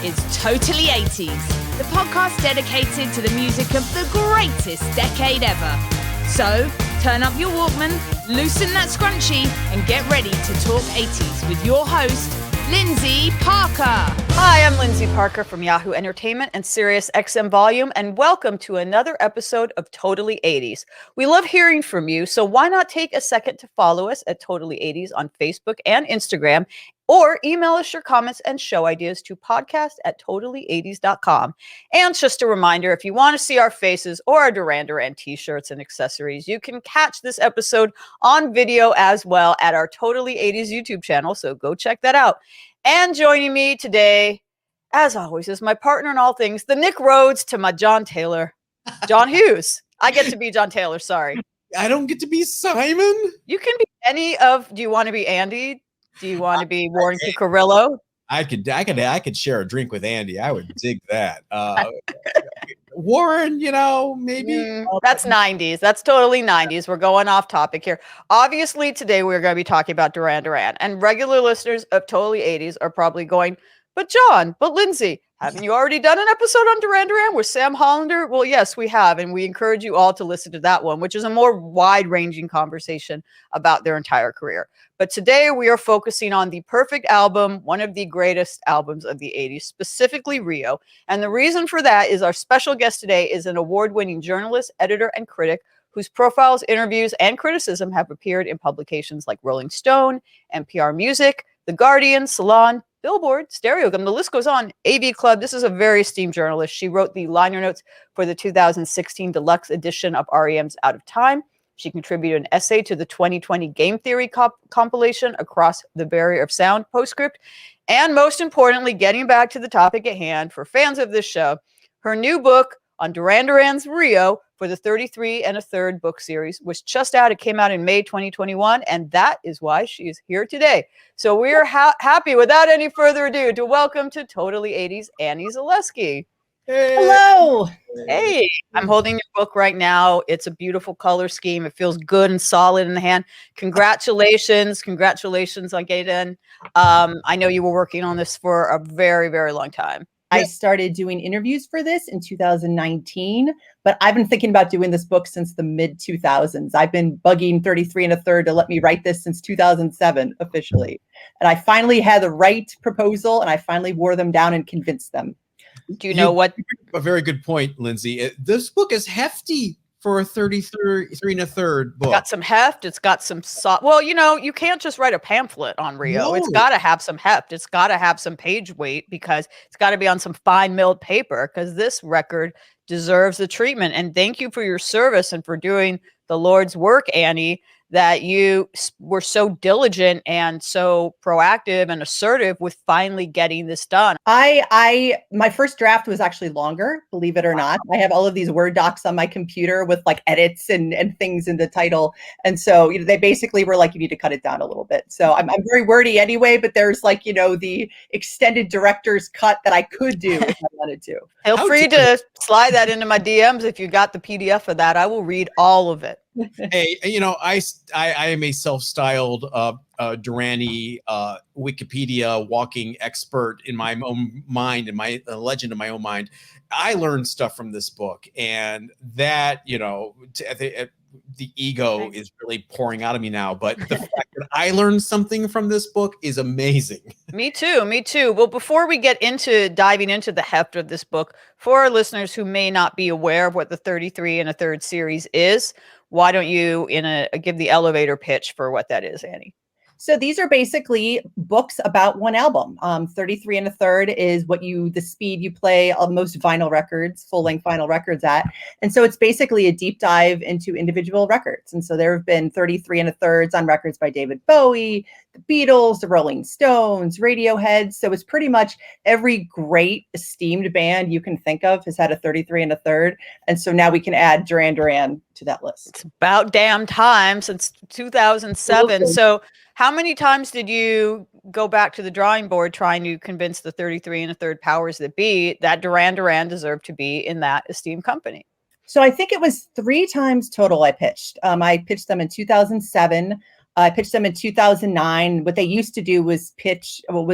is Totally 80s, the podcast dedicated to the music of the greatest decade ever. So, turn up your Walkman, loosen that scrunchie, and get ready to talk 80s with your host, Lyndsey Parker. Hi, I'm Lyndsey Parker from Yahoo Entertainment and SiriusXM Volume, and welcome to another episode of Totally 80s. We love hearing from you, so why not take a second to follow us at Totally 80s on Facebook and Instagram, or email us your comments and show ideas to podcast@totallyeighties.com. And just a reminder, if you want to see our faces or our Duran Duran t-shirts and accessories, you can catch this episode on video as well at our Totally 80s YouTube channel, so go check that out. And joining me today, as always, is my partner in all things, the Nick Rhodes to my John Taylor, John Hughes. I get to be John Taylor, sorry. I don't get to be Simon? You can be any of, do you want to be Andy? Do you want to be Warren Cucurullo? I could share a drink with Andy. I would dig that. Warren, maybe. That's 90s. That's totally 90s. We're going off topic here. Obviously, today we're going to be talking about Duran Duran. And regular listeners of Totally 80s are probably going, but John, but Lyndsey, haven't you already done an episode on Duran Duran with Sam Hollander? Well, yes, we have. And we encourage you all to listen to that one, which is a more wide-ranging conversation about their entire career. But today we are focusing on the perfect album, one of the greatest albums of the 80s, specifically Rio. And the reason for that is our special guest today is an award-winning journalist, editor, and critic whose profiles, interviews, and criticism have appeared in publications like Rolling Stone, NPR Music, The Guardian, Salon, Billboard, Stereogum, the list goes on, AV Club. This is a very esteemed journalist. She wrote the liner notes for the 2016 deluxe edition of REM's Out of Time. She contributed an essay to the 2020 Game Theory compilation Across the Barrier of Sound postscript. And most importantly, getting back to the topic at hand for fans of this show, her new book on Duran Duran's Rio for the 33 and a third book series was just out. It came out in May 2021, and that is why she is here today. So we are happy, without any further ado, to welcome to Totally 80s, Annie Zaleski. Hey. Hello. Hey, I'm holding your book right now. It's a beautiful color scheme. It feels good and solid in the hand. Congratulations on getting. I know you were working on this for a very, very long time. I started doing interviews for this in 2019, but I've been thinking about doing this book since the mid 2000s. I've been bugging 33 and a third to let me write this since 2007 officially. And I finally had the right proposal and I finally wore them down and convinced them. Do you know what? A very good point, Lyndsey. This book is hefty for a 33 and a third book. It's got some heft. It's got some well, you can't just write a pamphlet on Rio. No. It's got to have some heft. It's got to have some page weight because it's got to be on some fine milled paper because this record deserves the treatment. And thank you for your service and for doing the Lord's work, Annie, that you were so diligent and so proactive and assertive with finally getting this done. My first draft was actually longer, believe it or not. I have all of these Word docs on my computer with like edits and things in the title. And so, they basically were like, you need to cut it down a little bit. So I'm very wordy anyway, but there's like, the extended director's cut that I could do if I wanted to. Feel free to slide that into my DMs. If you got the PDF of that, I will read all of it. Hey, I am a self-styled Durani Wikipedia walking expert in my own mind, and my legend in my own mind. I learned stuff from this book, and that the ego is really pouring out of me now. But the fact that I learned something from this book is amazing. Me too. Well, before we get into diving into the heft of this book, for our listeners who may not be aware of what the 33 and a third series is, why don't you give the elevator pitch for what that is, Annie? So these are basically books about one album. 33 and a third is the speed you play most vinyl records, full-length vinyl records at. And so it's basically a deep dive into individual records. And so there have been 33 and a thirds on records by David Bowie, the Beatles, the Rolling Stones, Radiohead. So it's pretty much every great esteemed band you can think of has had a 33 and a third. And so now we can add Duran Duran to that list. It's about damn time since 2007. Absolutely. So how many times did you go back to the drawing board trying to convince the 33 and a third powers that be that Duran Duran deserved to be in that esteemed company? So I think it was 3 times total I pitched. I pitched them in 2007. I pitched them in 2009. What they used to do was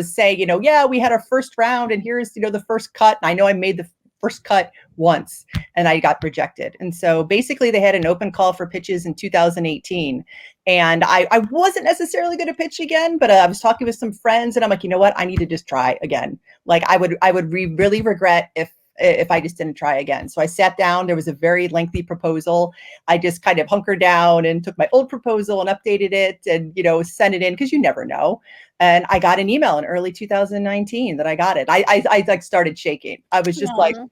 say, yeah, we had our first round and here's, the first cut. And I know I made the first cut once and I got rejected. And so basically they had an open call for pitches in 2018. And I wasn't necessarily going to pitch again, but I was talking with some friends and I'm like, you know what? I need to just try again. Like I would really regret if I just didn't try again. So I sat down, there was a very lengthy proposal. I just kind of hunkered down and took my old proposal and updated it and, sent it in because you never know. And I got an email in early 2019 that I got it. I like started shaking. I was just like, oh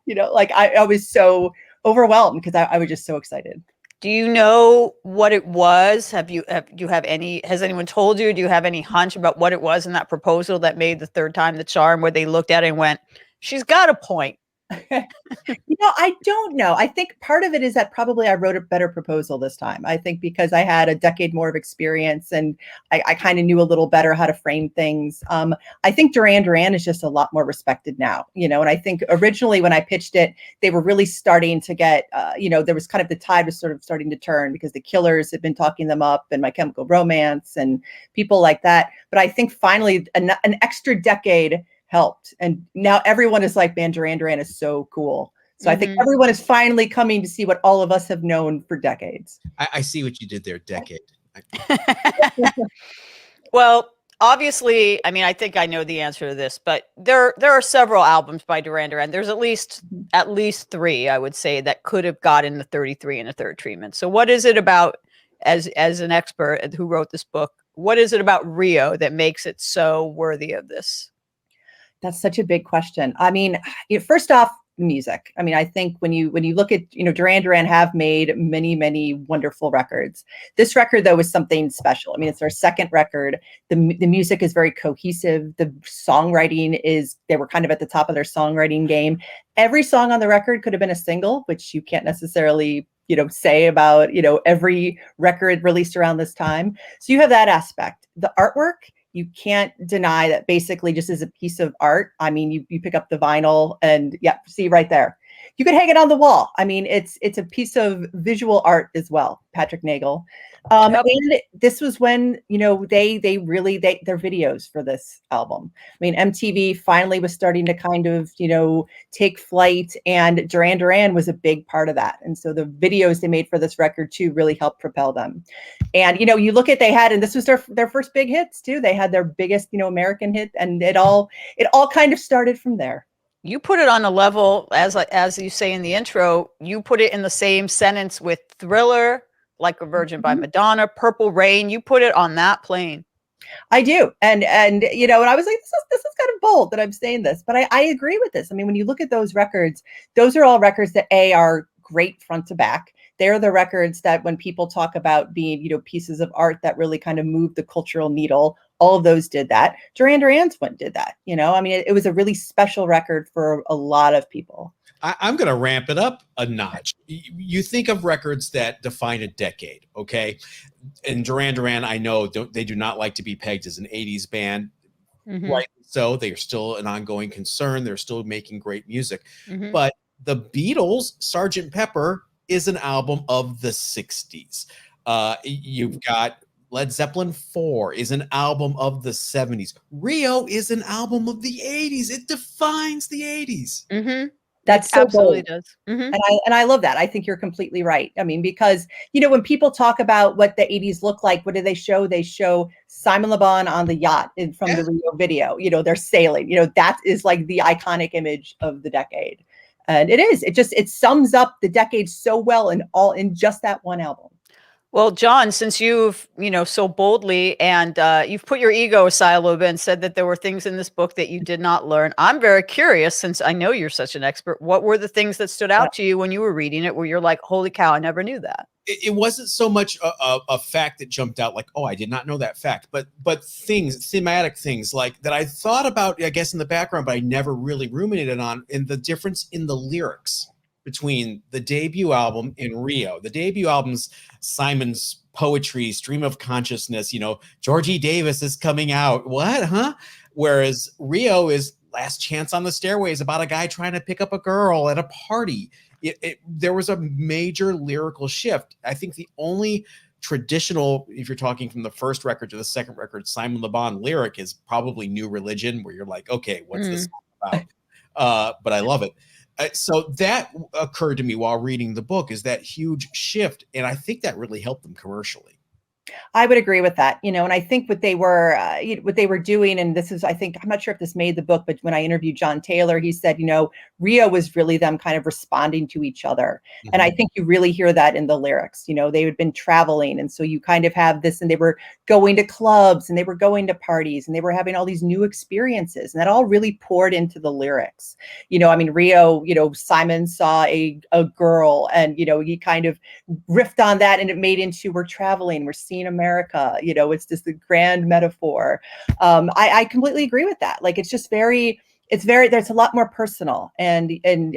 my God, like I was so overwhelmed because I was just so excited. Do you know what it was? Has anyone told you? Do you have any hunch about what it was in that proposal that made the third time the charm, where they looked at it and went, she's got a point? I don't know. I think part of it is that probably I wrote a better proposal this time. I think because I had a decade more of experience and I kind of knew a little better how to frame things. I think Duran Duran is just a lot more respected now, and I think originally when I pitched it, they were really starting to get, there was kind of the tide was sort of starting to turn because the Killers had been talking them up and My Chemical Romance and people like that. But I think finally an extra decade helped. And now everyone is like, man, Duran Duran is so cool. So I think everyone is finally coming to see what all of us have known for decades. I see what you did there, decade. Well, obviously, I mean, I think I know the answer to this, but there are several albums by Duran Duran. There's at least three, I would say, that could have gotten the 33 and a third treatment. So what is it about, as an expert who wrote this book, what is it about Rio that makes it so worthy of this? That's such a big question. I mean, first off, music. I mean, I think when you look at, Duran Duran have made many, many wonderful records. This record, though, was something special. I mean, it's their second record. The music is very cohesive. The songwriting they were kind of at the top of their songwriting game. Every song on the record could have been a single, which you can't necessarily say about, every record released around this time. So you have that aspect. The artwork, you can't deny that basically just as a piece of art. I mean, you pick up the vinyl and see right there. You could hang it on the wall. I mean, it's a piece of visual art as well, Patrick Nagel. And this was when, they really their videos for this album. I mean, MTV finally was starting to kind of, take flight, and Duran Duran was a big part of that. And so the videos they made for this record too really helped propel them. And, you look at, and this was their first big hits too. They had their biggest, American hit, and it all kind of started from there. You put it on a level, as you say in the intro, you put it in the same sentence with Thriller, Like a Virgin by Madonna, Purple Rain. You put it on that plane. I do. And and I was like, this is kind of bold that I'm saying this, but I agree with this. I mean, when you look at those records, those are all records that are great front to back. They're the records that when people talk about being, pieces of art that really kind of move the cultural needle, all of those did that. Duran Duran's one did that. I mean, it was a really special record for a lot of people. I'm going to ramp it up a notch. You think of records that define a decade, okay? And Duran Duran, I know they do not like to be pegged as an 80s band. Right. So they are still an ongoing concern. They're still making great music. But the Beatles, Sgt. Pepper, is an album of the 60s. You've got Led Zeppelin 4 is an album of the 70s. Rio is an album of the 80s. It defines the 80s. That's so absolutely bold. Does. And I love that. I think you're completely right. I mean, because, when people talk about what the 80s look like, what do they show? They show Simon Le Bon on the yacht from the Rio video. They're sailing. That is like the iconic image of the decade. And it sums up the decade so well in just that one album. Well, John, since you've, so boldly and you've put your ego aside a little bit and said that there were things in this book that you did not learn, I'm very curious, since I know you're such an expert, what were the things that stood out to you when you were reading it where you're like, holy cow, I never knew that? It wasn't so much a fact that jumped out like, oh, I did not know that fact, but thematic things like that I thought about, I guess, in the background, but I never really ruminated on, in the difference in the lyrics between the debut album and Rio. The debut album's Simon's poetry, stream of consciousness, Georgie Davis is coming out. What, huh? Whereas Rio is Last Chance on the Stairways, about a guy trying to pick up a girl at a party. There was a major lyrical shift. I think the only traditional, if you're talking from the first record to the second record, Simon Le Bon lyric is probably New Religion, where you're like, okay, what's this about? But I love it. So that occurred to me while reading the book, is that huge shift. And I think that really helped them commercially. I would agree with that, and I think what they were doing, and this is, I think, I'm not sure if this made the book, but when I interviewed John Taylor, he said, Rio was really them kind of responding to each other. And I think you really hear that in the lyrics. They had been traveling. And so you kind of have this, and they were going to clubs and they were going to parties and they were having all these new experiences. And that all really poured into the lyrics. Rio, Simon saw a girl, and, he kind of riffed on that, and it made into, we're traveling, we're seeing America, it's just a grand metaphor. I completely agree with that. Like, there's a lot more personal, and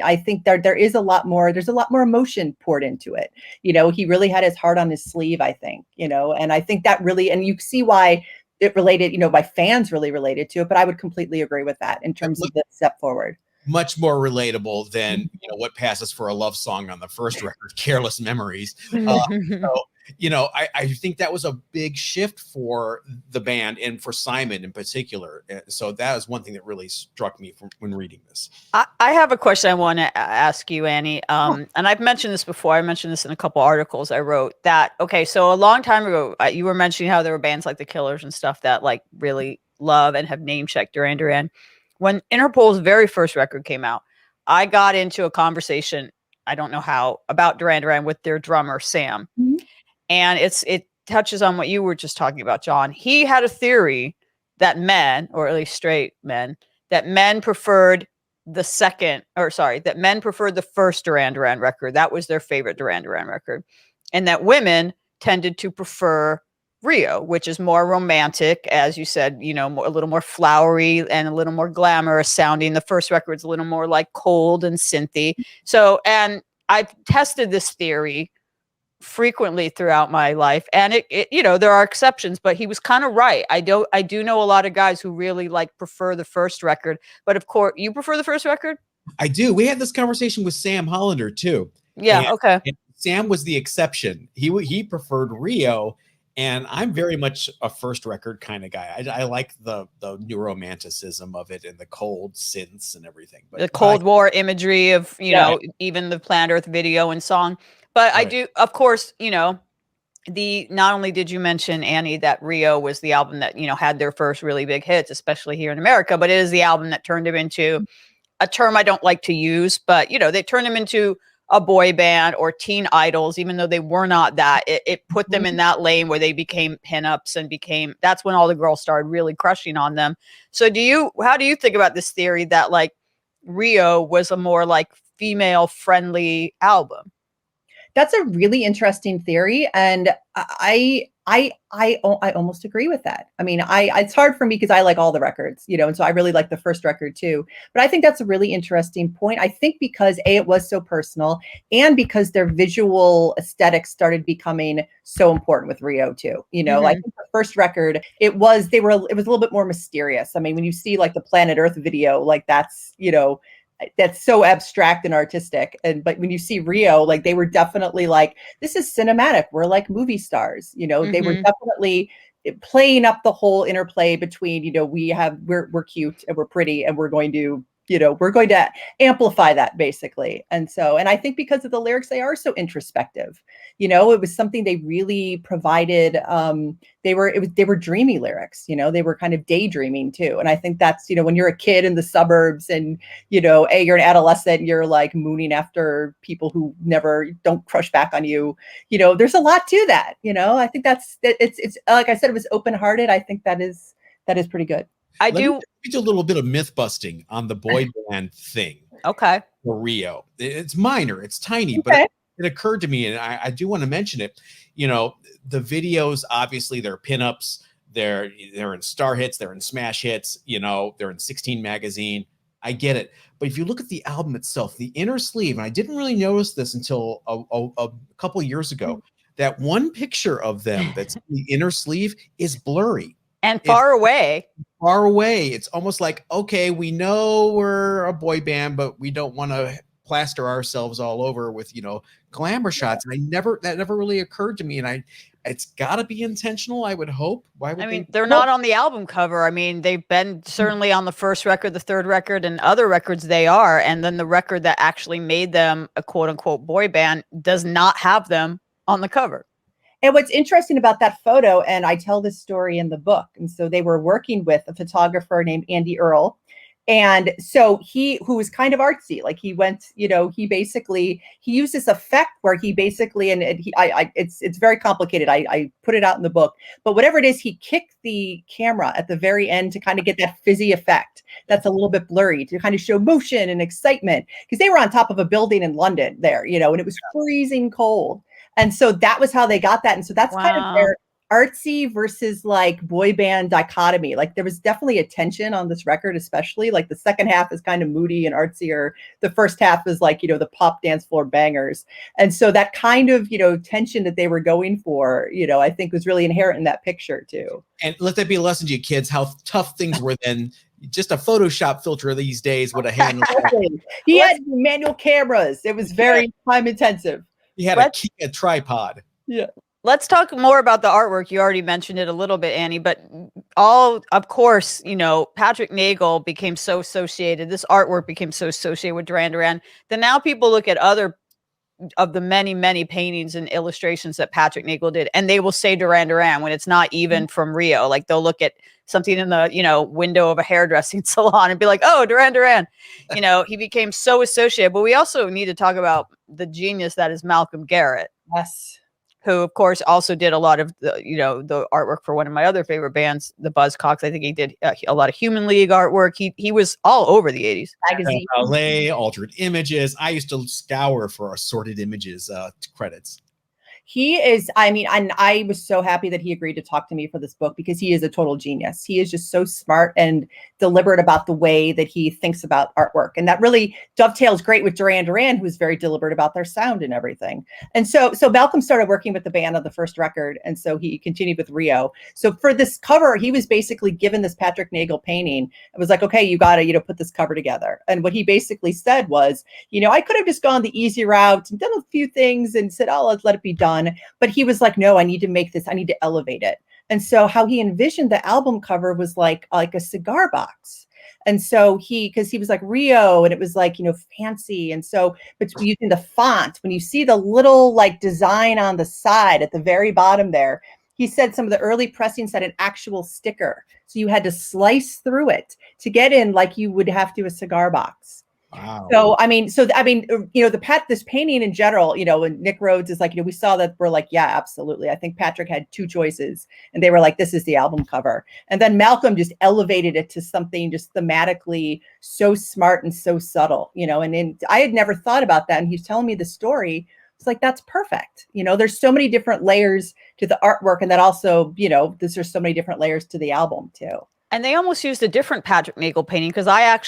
I think there's a lot more emotion poured into it. He really had his heart on his sleeve, I think, and I think that really, and you see why it related, why fans really related to it. But I would completely agree with that in terms of the step forward. Much more relatable than what passes for a love song on the first record, Careless Memories. I think that was a big shift for the band and for Simon in particular. So that was one thing that really struck me when reading this. I have a question I want to ask you, Annie. And I've mentioned this before. I mentioned this in a couple articles I wrote. So a long time ago, you were mentioning how there were bands like the Killers and stuff that like really love and have name checked Duran Duran. When Interpol's very first record came out, I got into a conversation, I don't know how, about Duran Duran with their drummer, Sam. Mm-hmm. And it touches on what you were just talking about, John. He had a theory that men, or at least straight men, that men preferred the first Duran Duran record. That was their favorite Duran Duran record. And that women tended to prefer Rio, which is more romantic, as you said, a little more flowery and a little more glamorous sounding. The first record's a little more like cold and synthy. So, and I've tested this theory frequently throughout my life, and it there are exceptions, but he was kind of right. I do know a lot of guys who really prefer the first record, but of course, you prefer the first record? I do. We had this conversation with Sam Hollander too. Yeah. Okay. And Sam was the exception. He preferred Rio. And I'm very much a first record kind of guy. I like the new romanticism of it and the cold synths and everything. But the Cold War imagery of, even the Planet Earth video and song. But right. I do, of course, not only did you mention, Annie, that Rio was the album that, had their first really big hits, especially here in America, but it is the album that turned him into a term I don't like to use, but, they turned him into a boy band or teen idols, even though they were not that. It put them in that lane where they became pinups and that's when all the girls started really crushing on them. So how do you think about this theory that Rio was a more female friendly album? That's a really interesting theory. And I almost agree with that. I mean, it's hard for me because I like all the records, and so I really like the first record too. But I think that's a really interesting point. I think because it was so personal, and because their visual aesthetics started becoming so important with Rio too. I think the first record, it was a little bit more mysterious. I mean, when you see the Planet Earth video, that's so abstract and artistic. But when you see Rio, they were definitely this is cinematic. We're like movie stars, they were definitely playing up the whole interplay between, we're cute and we're pretty and we're going to amplify that basically. And I think because of the lyrics, they are so introspective. It was something they really provided. They were dreamy lyrics, they were kind of daydreaming too. And I think that's, when you're a kid in the suburbs and, you're an adolescent, and you're mooning after people who don't crush back on you, there's a lot to that. I think it's like I said, it was open-hearted. I think that is pretty good. Let me do a little bit of myth busting on the boy band thing. Okay. For Rio. It's minor, it's tiny, okay. But it occurred to me, and I do want to mention it. The videos, obviously, they're pinups. They're in star hits, they're in smash hits, they're in 16 magazine. I get it. But if you look at the album itself, the inner sleeve, and I didn't really notice this until a couple of years ago, that one picture of them that's in the inner sleeve is blurry. And far away. It's almost like, okay, we know we're a boy band, but we don't want to plaster ourselves all over with, glamour shots. And that never really occurred to me. And It's got to be intentional, I would hope. Why would I mean, they? they're not on the album cover. I mean, they've been certainly on the first record, the third record, and other records they are. And then the record that actually made them a quote unquote boy band does not have them on the cover. And what's interesting about that photo, and I tell this story in the book, and so they were working with a photographer named Andy Earl. And so who was kind of artsy, like he went, he used this effect where he basically, it's very complicated. I put it out in the book, but whatever it is, he kicked the camera at the very end to kind of get that fizzy effect. That's a little bit blurry to kind of show motion and excitement, because they were on top of a building in London there, and it was freezing cold. And so that was how they got that. And so that's kind of their artsy versus like boy band dichotomy. Like there was definitely a tension on this record, especially like the second half is kind of moody and artsier. The first half is like, the pop dance floor bangers. And so that kind of, tension that they were going for, I think was really inherent in that picture too. And let that be a lesson to you kids, how tough things were then. Just a Photoshop filter these days would have handled it. He had manual cameras. It was very time intensive. He had a tripod. Yeah. Let's talk more about the artwork. You already mentioned it a little bit, Annie, but of course, Patrick Nagel became so associated. This artwork became so associated with Duran Duran that now people look at other of the many, many paintings and illustrations that Patrick Nagel did, and they will say Duran Duran when it's not even from Rio. Like they'll look at something in the, window of a hairdressing salon and be like, oh, Duran Duran. He became so associated. But we also need to talk about the genius that is Malcolm Garrett. Yes. Who, of course, also did a lot of the, the artwork for one of my other favorite bands, the Buzzcocks. I think he did a lot of Human League artwork. He was all over the 80s. Magazine. Ballet, Altered Images. I used to scour for Assorted Images credits. He is, and I was so happy that he agreed to talk to me for this book, because he is a total genius. He is just so smart and deliberate about the way that he thinks about artwork. And that really dovetails great with Duran Duran, who's very deliberate about their sound and everything. And so Malcolm started working with the band on the first record. And so he continued with Rio. So for this cover, he was basically given this Patrick Nagel painting. It was like, okay, you got to, put this cover together. And what he basically said was, I could have just gone the easy route and done a few things and said, oh, let's let it be done. But he was like, no, I need to make this. I need to elevate it. And so how he envisioned the album cover was like a cigar box. And so because he was like Rio, and it was like, fancy. And so, but using the font, when you see the little like design on the side at the very bottom there, he said some of the early pressings had an actual sticker. So you had to slice through it to get in like you would have to a cigar box. Wow. So this painting in general, and Nick Rhodes is like, we saw that, we're like, yeah, absolutely. I think Patrick had two choices, and they were like, this is the album cover. And then Malcolm just elevated it to something just thematically so smart and so subtle, and I had never thought about that. And he's telling me the story. It's like, that's perfect. There's so many different layers to the artwork, and that also, there's so many different layers to the album too. And they almost used a different Patrick Nagel painting, because a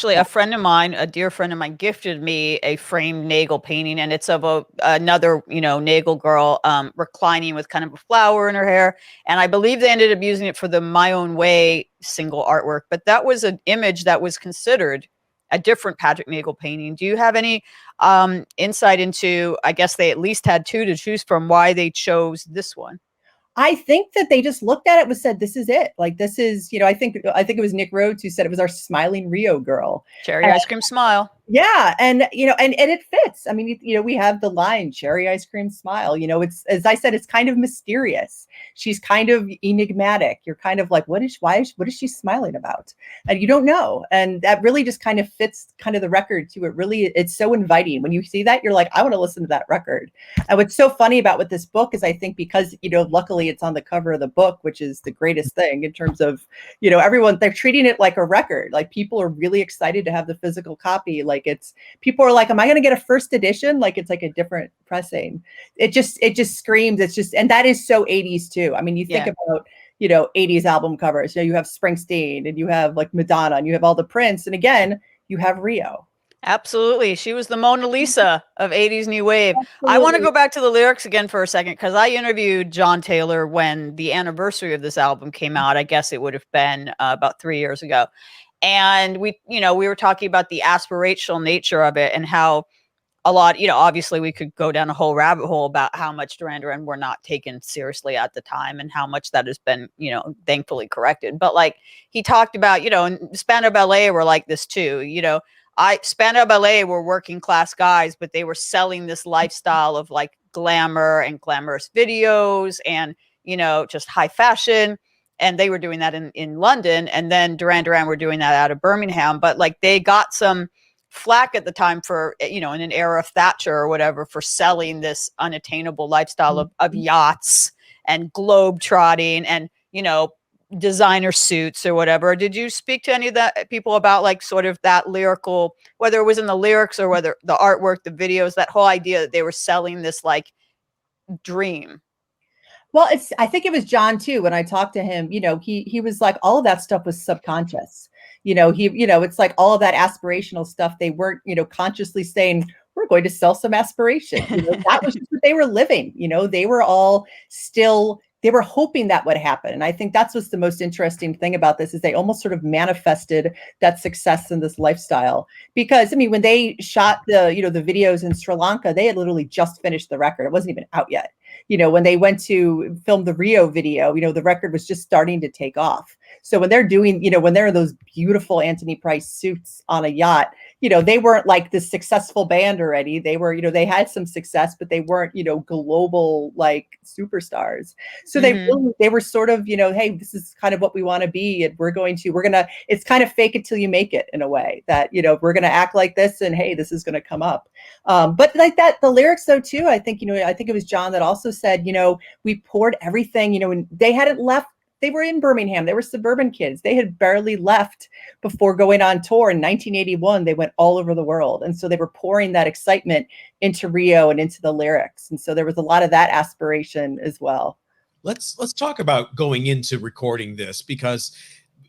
dear friend of mine gifted me a framed Nagel painting, and it's of another, Nagel girl reclining with kind of a flower in her hair. And I believe they ended up using it for the My Own Way single artwork, but that was an image that was considered a different Patrick Nagel painting. Do you have any insight into, I guess they at least had two to choose from, why they chose this one? I think that they just looked at it and said, this is it. Like, this is, I think it was Nick Rhodes who said it was our smiling Rio girl. Cherry ice cream smile. Yeah. And, and it fits. I mean, we have the line, cherry ice cream smile, it's, as I said, it's kind of mysterious. She's kind of enigmatic. You're kind of like, what is she smiling about? And you don't know. And that really just kind of fits kind of the record too. It's so inviting. When you see that, you're like, I want to listen to that record. And what's so funny about with this book is I think because, luckily it's on the cover of the book, which is the greatest thing in terms of, everyone, they're treating it like a record. Like people are really excited to have the physical copy. Like people are like, am I going to get a first edition? Like it's like a different pressing. It just screams. It's just, and that is so 80s too. I mean, you think about, 80s album covers, you have Springsteen and you have like Madonna and you have all the Prince. And again, you have Rio. Absolutely. She was the Mona Lisa of 80s New Wave. Absolutely. I want to go back to the lyrics again for a second, because I interviewed John Taylor when the anniversary of this album came out. I guess it would have been about 3 years ago. And we were talking about the aspirational nature of it and how a lot, obviously we could go down a whole rabbit hole about how much Duran Duran were not taken seriously at the time and how much that has been, thankfully corrected. But like he talked about, and Spandau Ballet were like this too, Spandau Ballet were working class guys, but they were selling this lifestyle of like glamour and glamorous videos and, just high fashion. And they were doing that in London. And then Duran Duran were doing that out of Birmingham. But like they got some flack at the time for, in an era of Thatcher or whatever, for selling this unattainable lifestyle of yachts and globe trotting and, designer suits or whatever. Did you speak to any of that people about like sort of that lyrical, whether it was in the lyrics or whether the artwork, the videos, that whole idea that they were selling this like dream? Well, I think it was John too. When I talked to him, he was like, all of that stuff was subconscious. It's like all of that aspirational stuff. They weren't, consciously saying, we're going to sell some aspiration. That was just what they were living. They were all still, they were hoping that would happen. And I think that's what's the most interesting thing about this is they almost sort of manifested that success in this lifestyle. Because, when they shot the videos in Sri Lanka, they had literally just finished the record. It wasn't even out yet. When they went to film the Rio video, the record was just starting to take off. So when they're doing, when they're in those beautiful Anthony Price suits on a yacht, they weren't like this successful band already. They were, they had some success, but they weren't, global like superstars. So they were sort of, hey, this is kind of what we want to be. And it's kind of fake it till you make it in a way that, we're going to act like this and hey, this is going to come up. But like that, the lyrics though, too, I think it was John that also said, we poured everything, and they hadn't left. They were in Birmingham. They were suburban kids. They had barely left before going on tour in 1981. They went all over the world. And so they were pouring that excitement into Rio and into the lyrics. And so there was a lot of that aspiration as well. Let's talk about going into recording this, because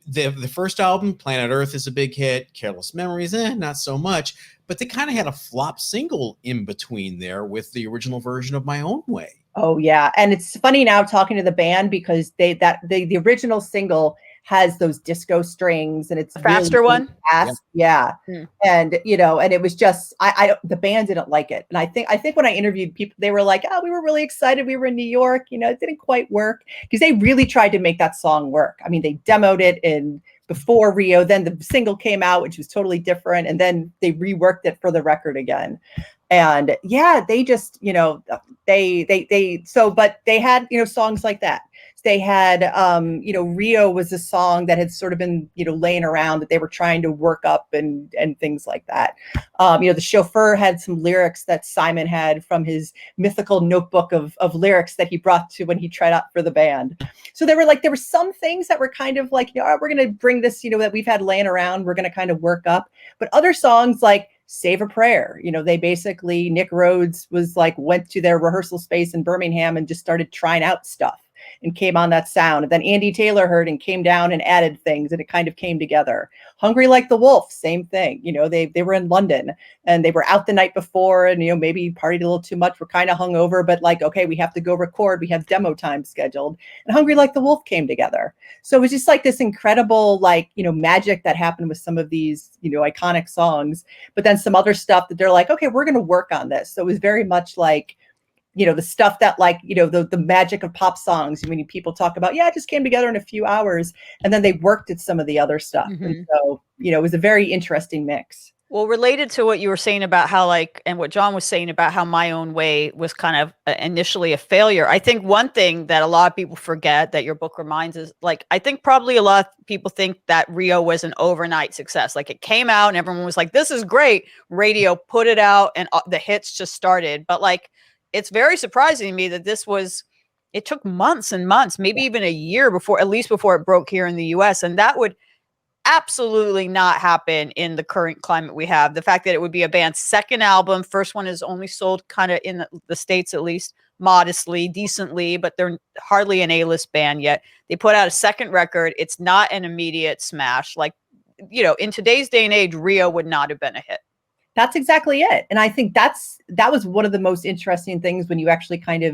the first album, Planet Earth, is a big hit. Careless Memories, not so much. But they kind of had a flop single in between there with the original version of My Own Way. Oh yeah, and it's funny now talking to the band because the original single has those disco strings and it's a faster really one. Fast. Yeah. And and it was just the band didn't like it. And I think when I interviewed people, they were like, oh, we were really excited. We were in New York, it didn't quite work because they really tried to make that song work. They demoed it before Rio, then the single came out, which was totally different. And then they reworked it for the record again. And yeah, they just, but they had, songs like that. They had, Rio was a song that had sort of been, laying around that they were trying to work up and things like that. The Chauffeur had some lyrics that Simon had from his mythical notebook of lyrics that he brought to when he tried out for the band. So there were some things that were kind of like, all right, we're going to bring this, that we've had laying around. We're going to kind of work up. But other songs like Save a Prayer, they basically, Nick Rhodes went to their rehearsal space in Birmingham and just started trying out stuff and came on that sound. And then Andy Taylor heard and came down and added things and it kind of came together. Hungry Like the Wolf, same thing. They were in London and they were out the night before and, maybe partied a little too much. We're kind of hungover, but okay, we have to go record. We have demo time scheduled. And Hungry Like the Wolf came together. So it was just like this incredible, magic that happened with some of these, iconic songs, but then some other stuff that they're like, okay, we're going to work on this. So it was very much like, the stuff that the magic of pop songs, when people talk about, it just came together in a few hours and then they worked at some of the other stuff. And so, it was a very interesting mix. Well, related to what you were saying about how and what John was saying about how My Own Way was kind of initially a failure. I think one thing that a lot of people forget that your book reminds is I think probably a lot of people think that Rio was an overnight success. It came out and everyone was like, this is great. Radio put it out and the hits just started. But it's very surprising to me that it took months and months, maybe even a year before it broke here in the US. And that would absolutely not happen in the current climate we have. The fact that it would be a band's second album, first one is only sold kind of in the States, at least modestly, decently, but they're hardly an A-list band yet. They put out a second record. It's not an immediate smash. In today's day and age, Rio would not have been a hit. That's exactly it. And I think that was one of the most interesting things when I actually kind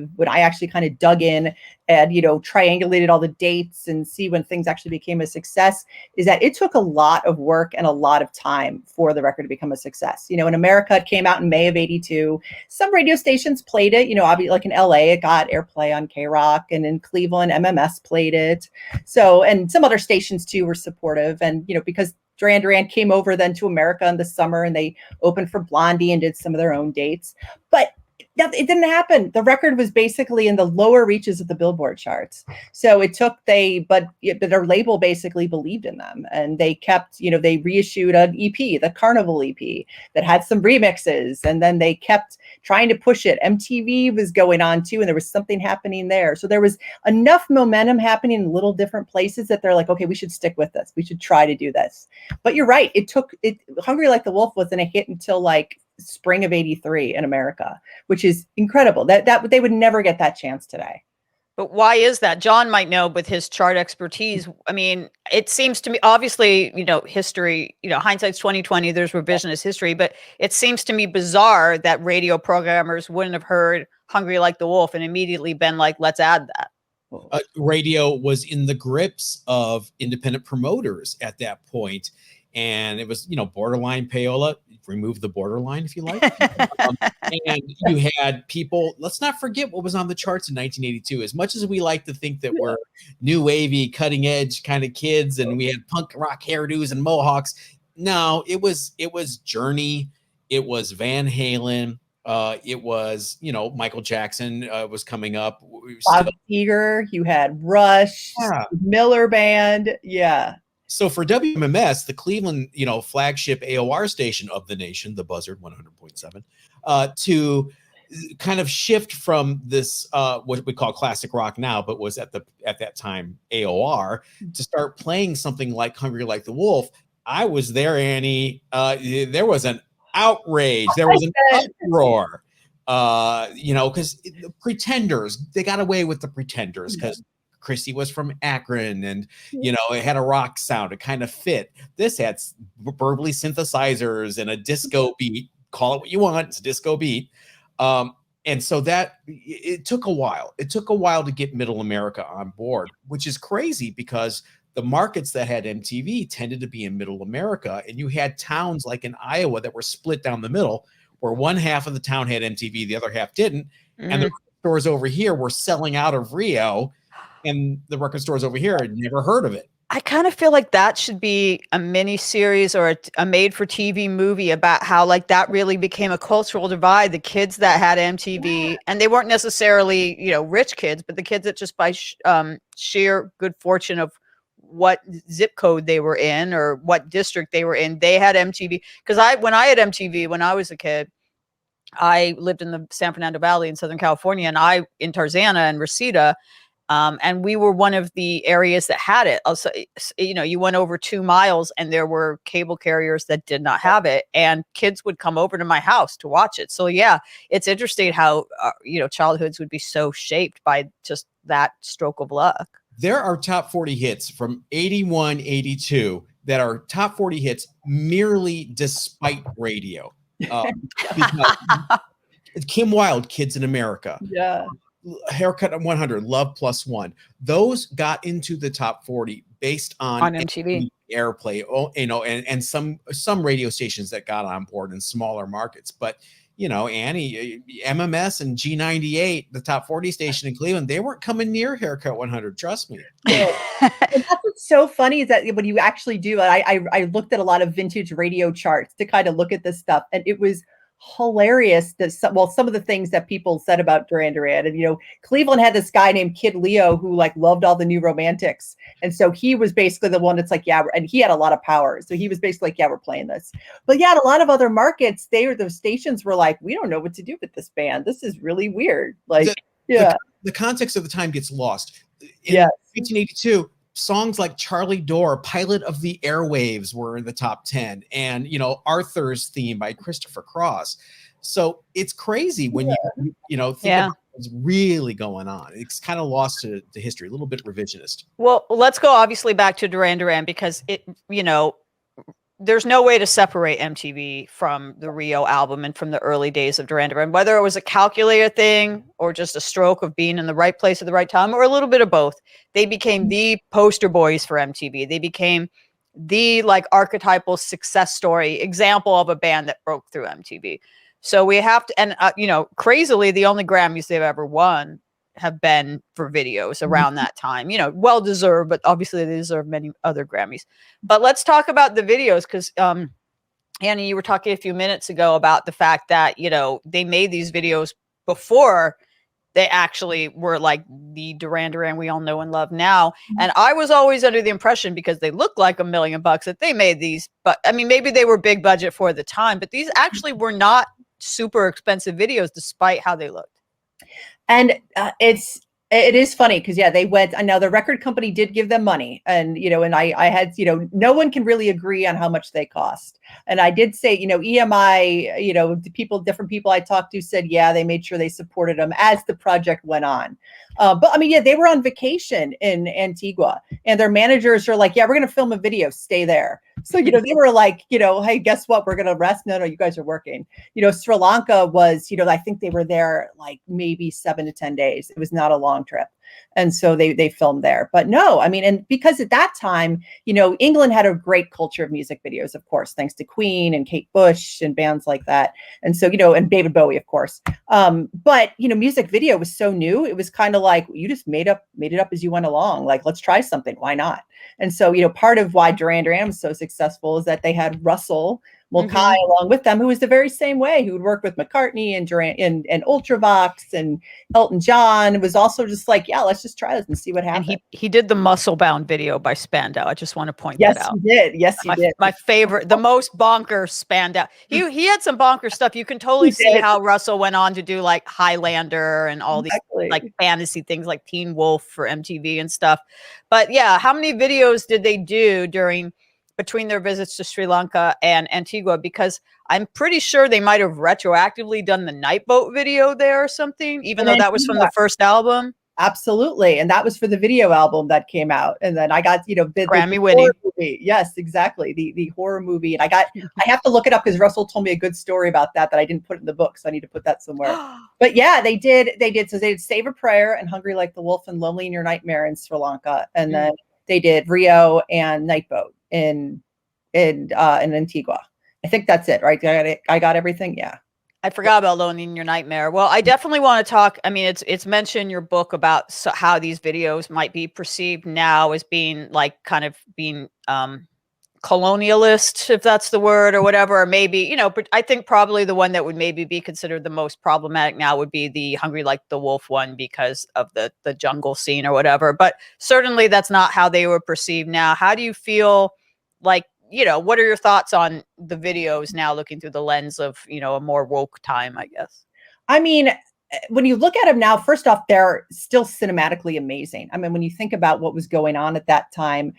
of dug in and, triangulated all the dates and see when things actually became a success, is that it took a lot of work and a lot of time for the record to become a success. In America, it came out in May of 82. Some radio stations played it, obviously like in LA, it got airplay on K-Rock, and in Cleveland, MMS played it. So, and some other stations too were supportive. And, because Duran Duran came over then to America in the summer, and they opened for Blondie and did some of their own dates. But it didn't happen. The record was basically in the lower reaches of the Billboard charts. So but their label basically believed in them, and they kept, they reissued an EP, the Carnival EP, that had some remixes, and then they kept trying to push it. MTV was going on too, and there was something happening there. So there was enough momentum happening in little different places that they're like, okay, we should stick with this. We should try to do this. But you're right. Hungry Like the Wolf wasn't a hit until like spring of 83 in America, which is incredible. That they would never get that chance today. But why is that? John might know with his chart expertise. I mean, it seems to me, obviously, history, hindsight's 2020, there's revisionist history, but it seems to me bizarre that radio programmers wouldn't have heard Hungry Like the Wolf and immediately been like, let's add that. Radio was in the grips of independent promoters at that point. And it was, borderline payola. Remove the borderline if you like. And you had people, let's not forget what was on the charts in 1982. As much as we like to think that we're new wavy, cutting edge kind of kids, and we had punk rock hairdos and mohawks. No, it was Journey. It was Van Halen. It was, Michael Jackson was coming up. Bob Seger, you had Rush, Miller Band. Yeah. So for WMMS, the Cleveland, flagship AOR station of the nation, the Buzzard 100.7, to kind of shift from this what we call classic rock now, but was at that time AOR, to start playing something like Hungry Like the Wolf. I was there, Annie. There was an outrage. There was an uproar. Because the Pretenders, they got away with the Pretenders because Chrissy was from Akron, and it had a rock sound. It kind of fit. This had burbly synthesizers and a disco beat. Call it what you want. It's a disco beat. And so that it took a while. It took a while to get Middle America on board, which is crazy because the markets that had MTV tended to be in Middle America, and you had towns like in Iowa that were split down the middle, where one half of the town had MTV, the other half didn't, and the stores over here were selling out of Rio. And the record stores over here had never heard of it. I kind of feel like that should be a mini series or a made-for-TV movie about how like that really became a cultural divide. The kids that had MTV, and they weren't necessarily rich kids, but the kids that just by sheer good fortune of what zip code they were in or what district they were in, they had MTV. Because when I had MTV when I was a kid, I lived in the San Fernando Valley in Southern California, and in Tarzana and Reseda. And we were one of the areas that had it. Also, you went over 2 miles and there were cable carriers that did not have it, and kids would come over to my house to watch it. So yeah, it's interesting how, childhoods would be so shaped by just that stroke of luck. There are top 40 hits from 81, 82 that are top 40 hits merely despite radio. Kim Wilde, Kids in America. Yeah. Haircut on 100, Love Plus One. Those got into the top 40 based on MTV airplay. And some radio stations that got on board in smaller markets. But Annie, MMS and G98, the top 40 station in Cleveland, they weren't coming near Haircut 100. Trust me. And that's what's so funny is that when you actually do, I looked at a lot of vintage radio charts to kind of look at this stuff, and it was hilarious that some of the things that people said about Duran Duran, and Cleveland had this guy named Kid Leo who like loved all the new romantics, and so he was basically the one that's like, and he had a lot of power, so he was basically like, we're playing this. But yeah, in a lot of other markets, the stations were like, we don't know what to do with this band, this is really weird. Like the context of the time gets lost. In 1982, songs like Charlie Door, Pilot of the Airwaves, were in the top 10, and Arthur's Theme by Christopher Cross. So it's crazy when you think about what's really going on. It's kind of lost to history, a little bit revisionist. Well, let's go obviously back to Duran Duran, because it there's no way to separate MTV from the Rio album and from the early days of Duran Duran, whether it was a calculator thing or just a stroke of being in the right place at the right time, or a little bit of both. They became the poster boys for MTV. They became the like archetypal success story example of a band that broke through MTV. So we have to, and you know, crazily, the only Grammys they've ever won have been for videos around that time. You know, well deserved, but obviously they deserve many other Grammys. But let's talk about the videos, because Annie, you were talking a few minutes ago about the fact that, you know, they made these videos before they actually were like the Duran Duran we all know and love now. And I was always under the impression, because they look like $1 million, that they made these. But I mean, maybe they were big budget for the time, but these actually were not super expensive videos despite how they looked. And it is funny because, yeah, they went, and now the record company did give them money, and, you know, and I had, you know, no one can really agree on how much they cost. And I did say, you know, EMI, you know, different people I talked to said, yeah, they made sure they supported them as the project went on. But I mean, yeah, they were on vacation in Antigua, and their managers are like, yeah, we're going to film a video, stay there. So, you know, they were like, you know, hey, guess what? We're going to rest. No, you guys are working. You know, Sri Lanka was, you know, I think they were there like maybe 7 to 10 days. It was not a long trip. And so they filmed there. But no, I mean, and because at that time, you know, England had a great culture of music videos, of course, thanks to Queen and Kate Bush and bands like that. And so, you know, and David Bowie, of course. But, you know, music video was so new. It was kind of like, you just made it up as you went along. Like, let's try something. Why not? And so, you know, part of why Duran Duran was so successful is that they had Russell Mulcahy along with them, who was the very same way, who would work with McCartney and Duran and Ultravox and Elton John. It was also just like, yeah, let's just try this and see what happens. And he did the Muscle Bound video by Spandau. I just want to point that out. Yes, he did. Yes, he did. My favorite, the most bonker Spandau. He had some bonker stuff. You can totally see how Russell went on to do like Highlander and all these like fantasy things like Teen Wolf for MTV and stuff. But yeah, how many videos did they do between their visits to Sri Lanka and Antigua? Because I'm pretty sure they might have retroactively done the Night Boat video there or something, even though that was from the first album. Absolutely. And that was for the video album that came out. And then I got, you know, the Grammy winning movie. Yes, exactly. The horror movie. And I have to look it up because Russell told me a good story about that I didn't put in the book. So I need to put that somewhere. But yeah, they did. So they did Save a Prayer and Hungry Like the Wolf and Lonely in Your Nightmare in Sri Lanka. And then they did Rio and Night Boat in Antigua. I think that's it, right? I got everything. Yeah. I forgot about Lonely in Your Nightmare. Well, I definitely want to talk. I mean, it's mentioned in your book about how these videos might be perceived now as being like kind of being colonialist, if that's the word, or whatever, or maybe, you know, but I think probably the one that would maybe be considered the most problematic now would be the Hungry Like the Wolf one because of the jungle scene or whatever. But certainly that's not how they were perceived now. How do you feel like, you know, what are your thoughts on the videos now looking through the lens of, you know, a more woke time, I guess? I mean, when you look at them now, first off, they're still cinematically amazing. I mean, when you think about what was going on at that time,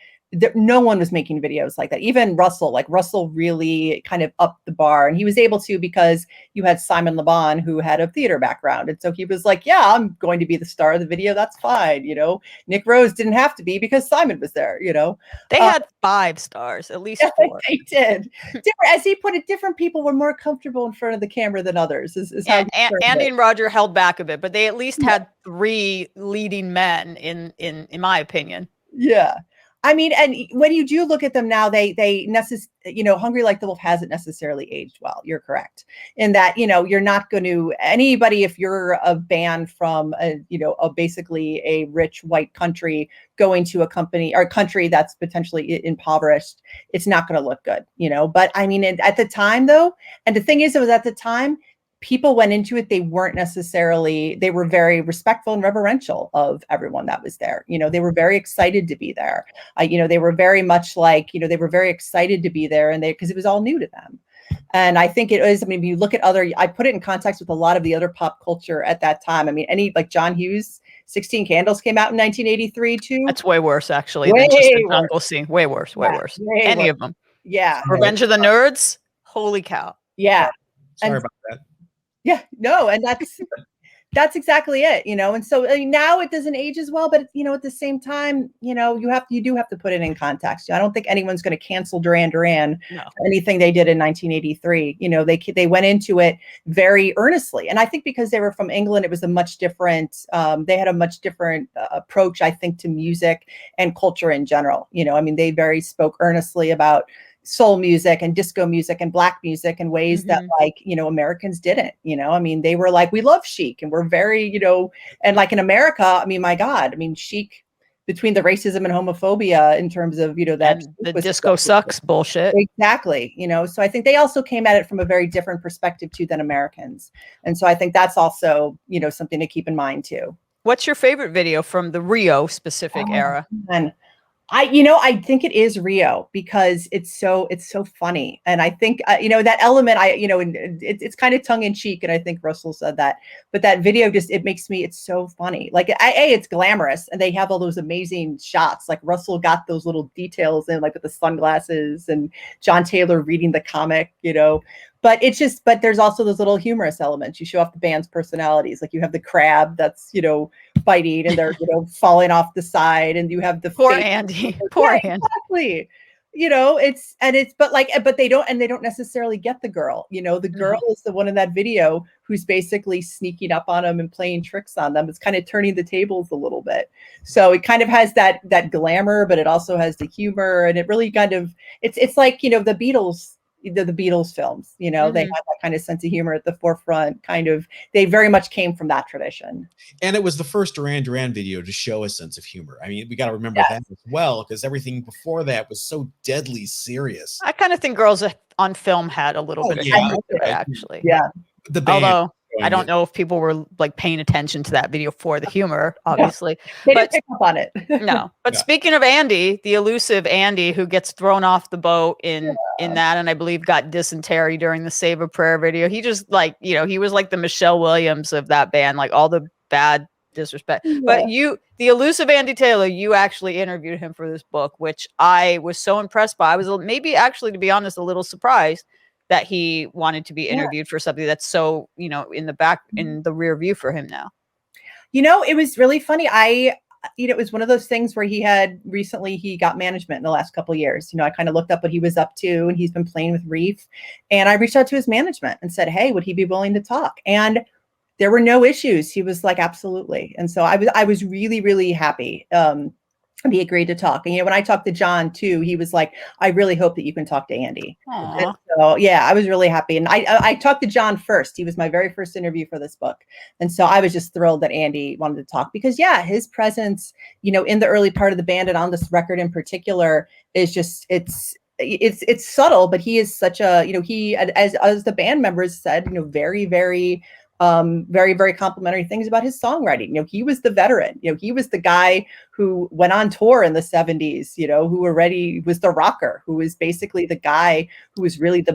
no one was making videos like that. Even Russell really kind of upped the bar, and he was able to because you had Simon Le Bon, who had a theater background. And so he was like, yeah, I'm going to be the star of the video. That's fine. You know, Nick Rose didn't have to be because Simon was there, you know. They had 5 stars, at least 4. They did. As he put it, different people were more comfortable in front of the camera than others. Is how Andy and Roger held back a bit, but they at least had 3 leading men in my opinion. Yeah. I mean, and when you do look at them now, you know, Hungry Like the Wolf hasn't necessarily aged well. You're correct in that, you know, you're not going to anybody, if you're a band from basically a rich white country going to a country that's potentially impoverished, it's not going to look good, you know. But I mean, at the time though, and the thing is, it was at the time, people went into it, they were very respectful and reverential of everyone that was there. You know, they were very excited to be there. You know, they were very much like, you know, they were very excited to be there, and because it was all new to them. And I think it is, I mean, if you look at I put it in context with a lot of the other pop culture at that time. I mean, like John Hughes, 16 Candles came out in 1983 too. That's way worse, actually, than just the jungle scene. Way worse. Any of them. Yeah. Revenge of the Nerds. Holy cow. Yeah. Sorry about that. Yeah, no, and That's exactly it, and so now it doesn't age as well, but at the same time, you do have to put it in context. I don't think anyone's going to cancel Duran Duran for anything they did in 1983. They went into it very earnestly, and I think because they were from England, it was a much different. They had a much different approach, I think, to music and culture in general. They very spoke earnestly about soul music and disco music and black music in ways that Americans didn't. They were like, we love chic and we're very, and like in America, my God, chic, between the racism and homophobia in terms of, that and the disco sucks bullshit. Exactly. So I think they also came at it from a very different perspective too than Americans. And so I think that's also, something to keep in mind too. What's your favorite video from the Rio specific era? Man. I think it is Rio because it's so funny. And I think, that element, it's kind of tongue in cheek. And I think Russell said that, but that video it's so funny. Like, it's glamorous and they have all those amazing shots. Like Russell got those little details in, like with the sunglasses and John Taylor reading the comic, but but there's also those little humorous elements. You show off the band's personalities. Like you have the crab that's, fighting and they're, falling off the side, and you have the poor Andy. Poor Andy. Exactly. But they don't necessarily get the girl. The girl is the one in that video who's basically sneaking up on them and playing tricks on them. It's kind of turning the tables a little bit. So it kind of has that glamour, but it also has the humor, and it really kind of it's like, the Beatles films, they had that kind of sense of humor at the forefront. They very much came from that tradition. And it was the first Duran Duran video to show a sense of humor. We got to remember that as well, because everything before that was so deadly serious. I kind of think Girls on Film had a little bit of humor to it, actually. Yeah. The band, although I don't know if people were like paying attention to that video for the humor, obviously. They didn't pick up on it. No. But speaking of Andy, the elusive Andy who gets thrown off the boat in that, and I believe got dysentery during the Save a Prayer video. He just he was like the Michelle Williams of that band, like all the bad disrespect. Yeah. But the elusive Andy Taylor, you actually interviewed him for this book, which I was so impressed by. I was maybe actually, to be honest, a little surprised that he wanted to be interviewed for something that's so, in the rear view for him now. It was really funny. It was one of those things where he got management in the last couple of years. I kind of looked up what he was up to, and he's been playing with Reef, and I reached out to his management and said, hey, would he be willing to talk? And there were no issues. He was like, absolutely. And so I was really, really happy. He agreed to talk. And, when I talked to John too, he was like, I really hope that you can talk to Andy. So yeah, I was really happy. And I talked to John first. He was my very first interview for this book. And so I was just thrilled that Andy wanted to talk, because his presence, in the early part of the band and on this record in particular is just, it's subtle, but he is such a, he, as the band members said, very, very, very, very complimentary things about his songwriting. He was the veteran. He was the guy who went on tour in the 70s, was the rocker, who was basically the guy who was really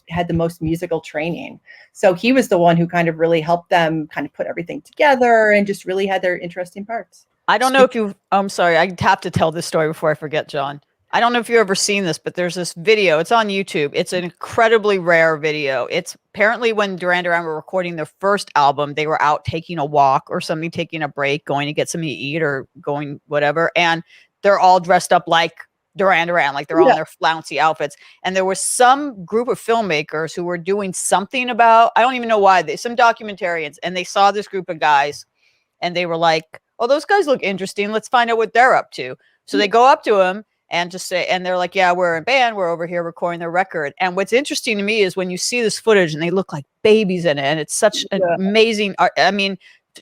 had the most musical training. So he was the one who kind of really helped them kind of put everything together and just really had their interesting parts. I don't know if I'm sorry, I have to tell this story before I forget, John. I don't know if you've ever seen this, but there's this video. It's on YouTube. It's an incredibly rare video. It's apparently when Duran Duran were recording their first album, they were out taking a walk or something, taking a break, going to get something to eat or going whatever. And they're all dressed up like Duran Duran, like they're all in their flouncy outfits. And there was some group of filmmakers who were doing something about, I don't even know why, some documentarians, and they saw this group of guys and they were like, oh, those guys look interesting. Let's find out what they're up to. So they go up to them and just say, and they're like, yeah, we're a band. We're over here recording their record. And what's interesting to me is when you see this footage and they look like babies in it. And it's such an amazing art. I mean,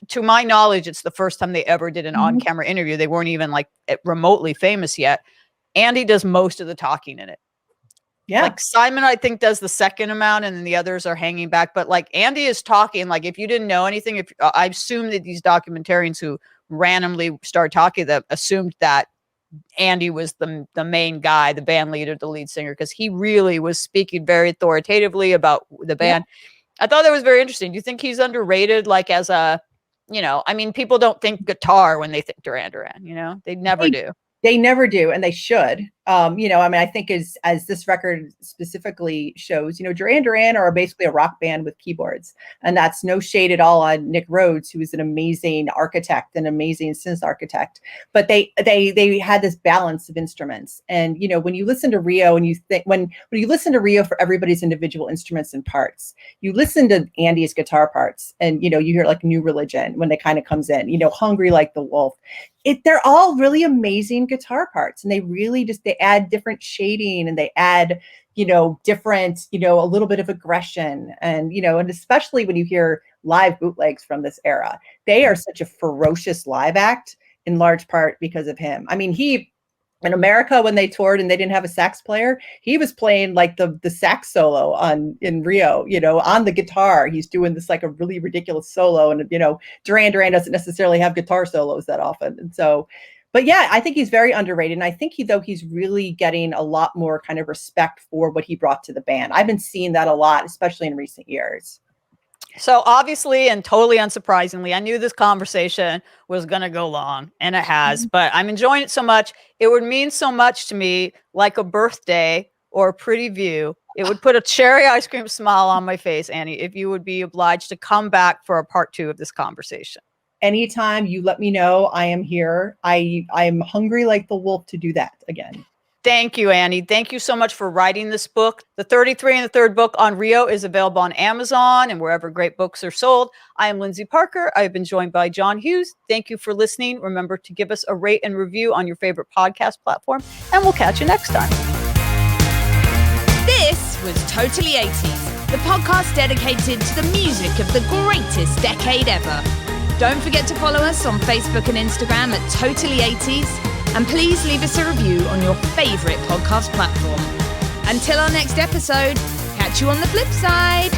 to my knowledge, it's the first time they ever did an on-camera interview. They weren't even like remotely famous yet. Andy does most of the talking in it. Yeah. Like Simon, I think, does the second amount, and then the others are hanging back. But like Andy is talking, like if you didn't know anything, I assume that these documentarians who randomly start talking, that assumed that Andy was the main guy, the band leader, the lead singer, because he really was speaking very authoritatively about the band. Yeah. I thought that was very interesting. Do you think he's underrated? Like as a, I mean, people don't think guitar when they think Duran Duran, they never do. They never do, and they should. I think as this record specifically shows, Duran Duran are basically a rock band with keyboards, and that's no shade at all on Nick Rhodes, who is an amazing architect, an amazing synth architect. But they had this balance of instruments, and when you listen to RIO, and you think when you listen to RIO for everybody's individual instruments and parts, you listen to Andy's guitar parts, and you hear like New Religion when they kind of comes in, Hungry Like the Wolf. They're all really amazing guitar parts, and they really they add different shading, and they add, different, a little bit of aggression, and, and especially when you hear live bootlegs from this era, they are such a ferocious live act in large part because of him. I mean, in America, when they toured and they didn't have a sax player, he was playing like the sax solo in RIO, on the guitar. He's doing this like a really ridiculous solo. And, Duran Duran doesn't necessarily have guitar solos that often. And so, but yeah, I think he's very underrated. And I think he's really getting a lot more kind of respect for what he brought to the band. I've been seeing that a lot, especially in recent years. So obviously, and totally unsurprisingly, I knew this conversation was going to go long, and it has, but I'm enjoying it so much. It would mean so much to me, like a birthday or a pretty view. It would put a cherry ice cream smile on my face, Annie, if you would be obliged to come back for a part 2 of this conversation. Anytime you let me know, I am here. I'm hungry like the wolf to do that again. Thank you, Annie. Thank you so much for writing this book. The 33 and the Third book on RIO is available on Amazon and wherever great books are sold. I am Lyndsey Parker. I've been joined by John Hughes. Thank you for listening. Remember to give us a rate and review on your favorite podcast platform, and we'll catch you next time. This was Totally 80s, the podcast dedicated to the music of the greatest decade ever. Don't forget to follow us on Facebook and Instagram at Totally 80s. And please leave us a review on your favorite podcast platform. Until our next episode, catch you on the flip side.